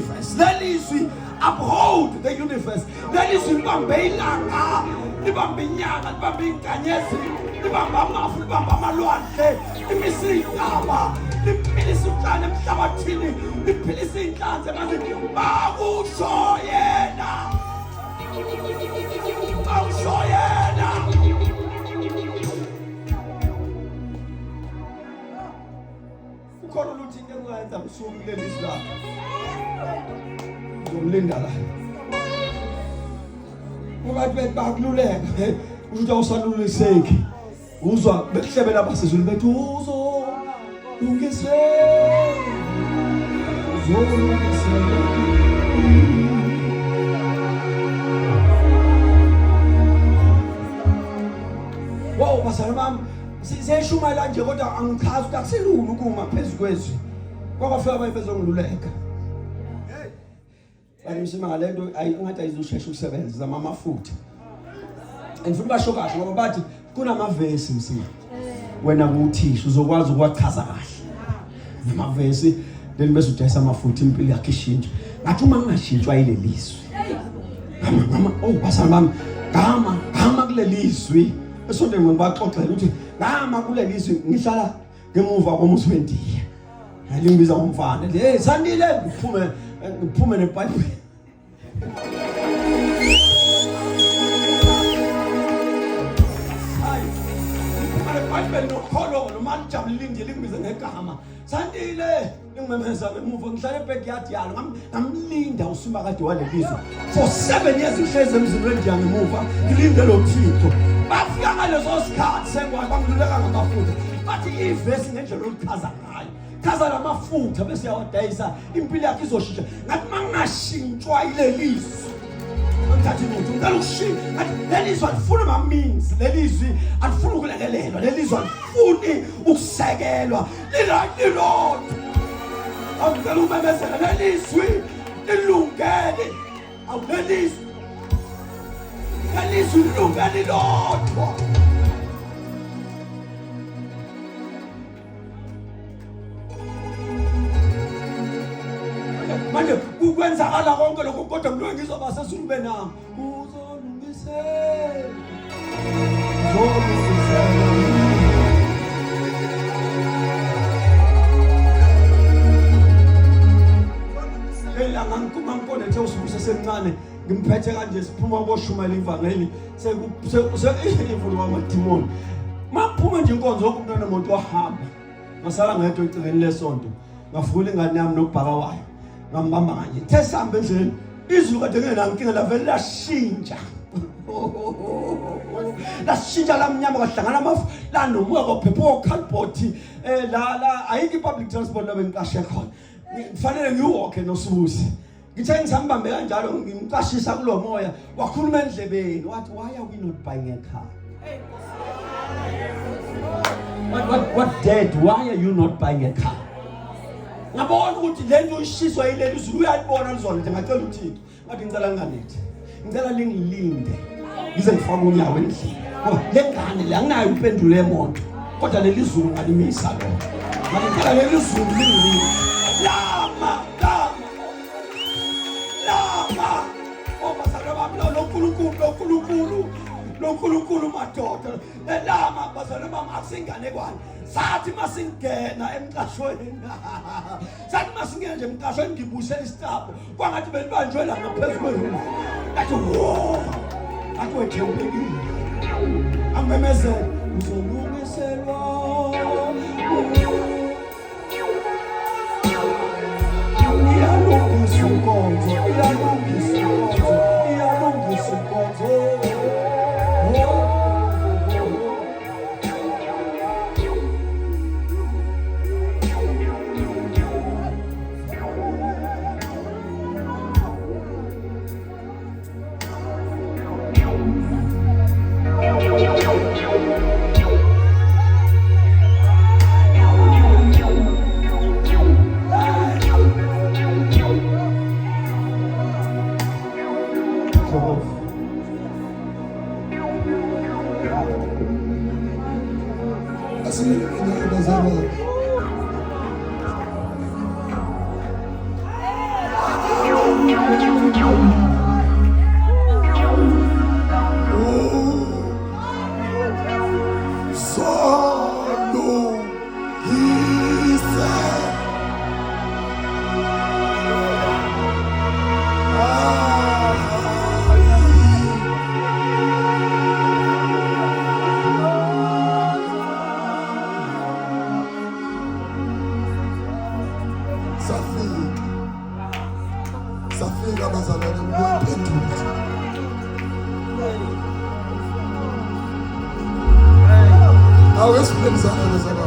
universe. Lelizwi uphold the universe. Lelizwi libambe ilanga, libambe inyanga, libambe inkanyezi, libambe amafu, libambe amalwandle, limise intaba, liphilise utshani emhlabathini, liphilise inhlanzi emanzini. Bakusho yena, bakusho yena. Ukhona ukuthi into engiyenza msuku lelizwi lakho. Ngomlinda la. Ungathi bakululeka ukuthi awusaluliseki. Uzwa bekuhlebela abasizulu bethu uzo lungise. Wow, basana bami siseshumayela nje kodwa angichazi ukuthi akusilulu ukuma phezulu kwezwi. Kwafika abayibezongiluleka. Ayimsima ngalento ayingathi ayizoshesha ukusebenza zama amafutha. Andifuna basho kahle ngoba bathi kunamavesi msima. Wena kuthisha uzokwazi ukwachaza kahle. Amavesi then bese udayisa amafutha impilo yakhe ishintsha. Ngathi uma ngashintshwa yilelizwi. Mama basana bami gama kulelizwi. Esonto ngibaxoxela ukuthi ngama kulelizwi ngihlala ngemuva komuzi wendiya. Alingibiza umfana. Hey Sandile ngiphume neBhayibheli. Hayi. iBhayibheli nokholo noma lijabulile nje lingibiza ngegama. Sandile ngimemeza ngemuva ngihlala ebackyard yalo ngamlinda usuma kade walelizwi. For 7 years ngihleze emzini wendiya ngemuva ngilinde lo Thixo. Bafika ngalezo sikhathi sengwa bangiluleka ngamafutha. Bathi ivesi ngendlela yokuchaza ngayo. Chaza lamafutha bese yawadayisa impilo yakhe izoshintsha. Ngathi mangashintshwa ilelizwi. Ngathi umuntu ngicela ukushintsha. Ngathi lelizwi alifuni ama means. Lelizwi alifuni ukulekelelwa. Lelizwi alifuni ukusekelwa. Lilodwa. Awucela umemezela lelizwi lilungele. Awulelizwi. Lelizwi lilungele lodwa. Manje ukwenzakala konke lokho kodwa mlo ngizoba sesulube nami uzolungise elanga ngikumankone ethe usibuse semncane ngimphethe kanje siphuma koshumela ivangeli sekuvula amadimoni maphuma nje inkonzo yokumntwana umuntu wahamba ngasala ngedwa ecileni lesonto ngafula ingane yami nobhaka wayo ngambamba kanje thesambe nje izulu kade ngenankinga lavela lashintsha lashintsha lamnyama kahlangana amafu la nomoya kophepho okhalboti la ayiki public transport labe ngiqashe khona kufanele ngiwalke noSubusi ngithe ngisambambe kanjalo ngimqashisa kulo moya wakhuluma endlebeni wathi why are we not buying a car? What dad, why are you not buying a car? Ngabona ukuthi lento ishiswa yilelizwi uyalibona lizona nje ngacela uThixo ngathi ngicela nganithi ngicela lingilinde ngize ngifake unyawo endlini ngoba lengane la anginayo impendulo yemoto kodwa lelizulu ngalimisa lo ngathi ngicela lelizulu lingilinde lama obasana bami lo nkulunkulu madoda lama basana bami akusingane kwani sathi masingena emqashweni sathi masingena nje emqashweni ngibusela isitapho kwangathi belibanjwe la ngaphezulu kwezulu ngathi wo athi wethe ubekile amemeze uzolungiselwa iyalungisa inkonzo Safika abazalwane ngoyiphendula. Awesiphendula sakho lezaba.